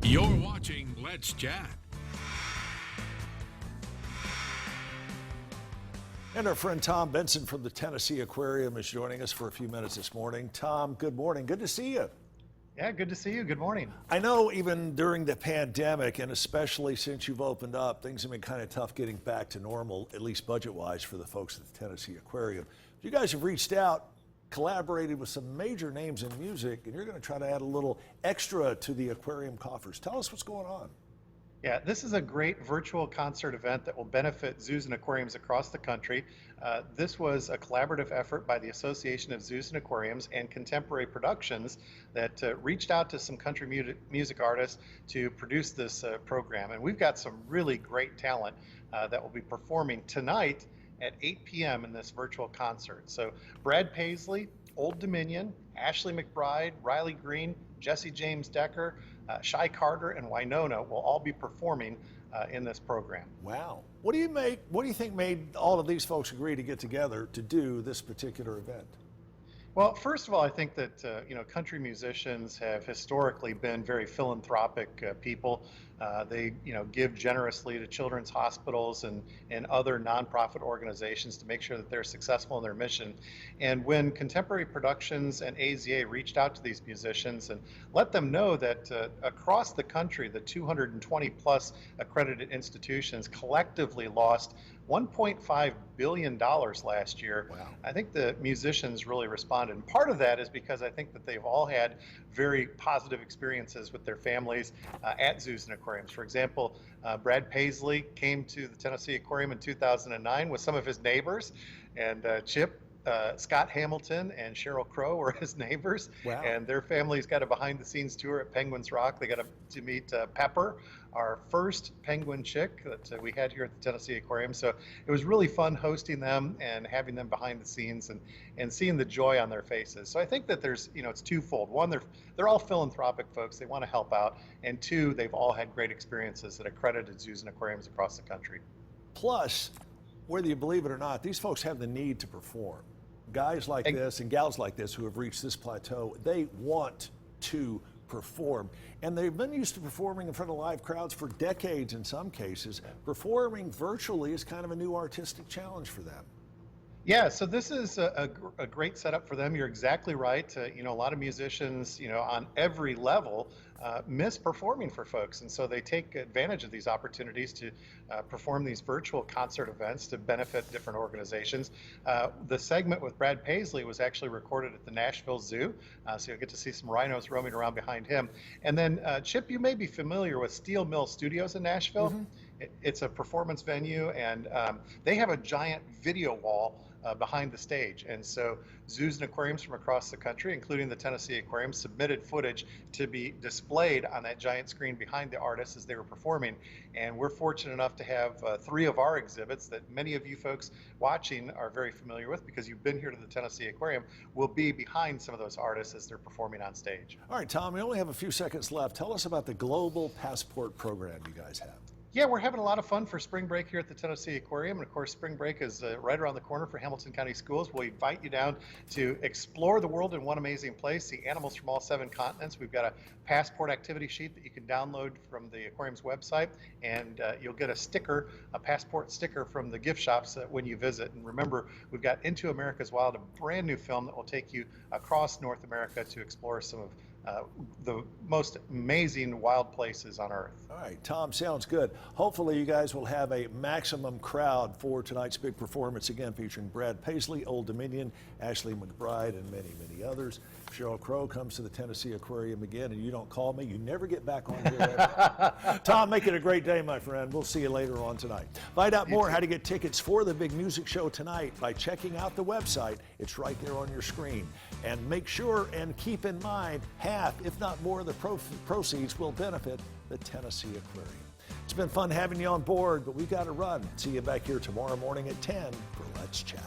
You're watching Let's Chat. And our friend Tom Benson from the Tennessee Aquarium is joining us for a few minutes this morning. Tom, good morning. Good to see you. Yeah, good to see you. Good morning. I know even during the pandemic, and especially since you've opened up, things have been kind of tough getting back to normal, at least budget-wise, for the folks at the Tennessee Aquarium. You guys have reached out, collaborated with some major names in music, and you're going to try to add a little extra to the aquarium coffers. Tell us what's going on. Yeah, this is a great virtual concert event that will benefit zoos and aquariums across the country. This was a collaborative effort by the Association of Zoos and Aquariums and Contemporary Productions that reached out to some country music artists to produce this program. And we've got some really great talent that will be performing tonight at 8 p.m. in this virtual concert. So Brad Paisley, Old Dominion, Ashley McBryde, Riley Green, Jessie James Decker, Shy Carter, and Wynonna will all be performing in this program. Wow. What do you think made all of these folks agree to get together to do this particular event? Well, first of all, I think that country musicians have historically been very philanthropic people. They give generously to children's hospitals and other nonprofit organizations to make sure that they're successful in their mission. And when Contemporary Productions and AZA reached out to these musicians and let them know that across the country, the 220 plus accredited institutions collectively lost $1.5 billion last year. Wow. I think the musicians really responded. And part of that is because I think that they've all had very positive experiences with their families at zoos and aquariums. For example, Brad Paisley came to the Tennessee Aquarium in 2009 with some of his neighbors, and Chip, Scott Hamilton and Cheryl Crow were his neighbors. Wow. And their families got a behind-the-scenes tour at Penguins Rock. They got to meet Pepper, our first penguin chick that we had here at the Tennessee Aquarium. So it was really fun hosting them and having them behind the scenes and seeing the joy on their faces. So I think that there's, it's twofold. One, they're all philanthropic folks. They want to help out. And two, they've all had great experiences at accredited zoos and aquariums across the country. Plus, whether you believe it or not, these folks have the need to perform. Guys like this and gals like this who have reached this plateau, they want to perform. And they've been used to performing in front of live crowds for decades in some cases. Performing virtually is kind of a new artistic challenge for them. Yeah, so this is a great setup for them. You're exactly right. A lot of musicians, on every level, miss performing for folks. And so they take advantage of these opportunities to perform these virtual concert events to benefit different organizations. The segment with Brad Paisley was actually recorded at the Nashville Zoo. So you'll get to see some rhinos roaming around behind him. And then, Chip, you may be familiar with Steel Mill Studios in Nashville. Mm-hmm. It's a performance venue, and they have a giant video wall behind the stage. And so zoos and aquariums from across the country, including the Tennessee Aquarium, submitted footage to be displayed on that giant screen behind the artists as they were performing. And we're fortunate enough to have 3 of our exhibits that many of you folks watching are very familiar with because you've been here to the Tennessee Aquarium, will be behind some of those artists as they're performing on stage. All right, Tom, we only have a few seconds left. Tell us about the Global Passport program you guys have. Yeah, we're having a lot of fun for spring break here at the Tennessee Aquarium. And of course, spring break is right around the corner for Hamilton County Schools. We invite you down to explore the world in one amazing place, see animals from all 7 continents. We've got a passport activity sheet that you can download from the aquarium's website, and you'll get a sticker, a passport sticker from the gift shops when you visit. And remember, we've got Into America's Wild, a brand new film that will take you across North America to explore some of the most amazing wild places on Earth. All right, Tom, sounds good. Hopefully you guys will have a maximum crowd for tonight's big performance, again featuring Brad Paisley, Old Dominion, Ashley McBryde, and many, many others. Cheryl Crow comes to the Tennessee Aquarium again, and you don't call me, you never get back on here ever. Tom, make it a great day, my friend. We'll see you later on tonight. Find out more how to get tickets for the big music show tonight by checking out the website. It's right there on your screen. And make sure and keep in mind, half, if not more, of the proceeds will benefit the Tennessee Aquarium. It's been fun having you on board, but we've got to run. See you back here tomorrow morning at 10 for Let's Chat.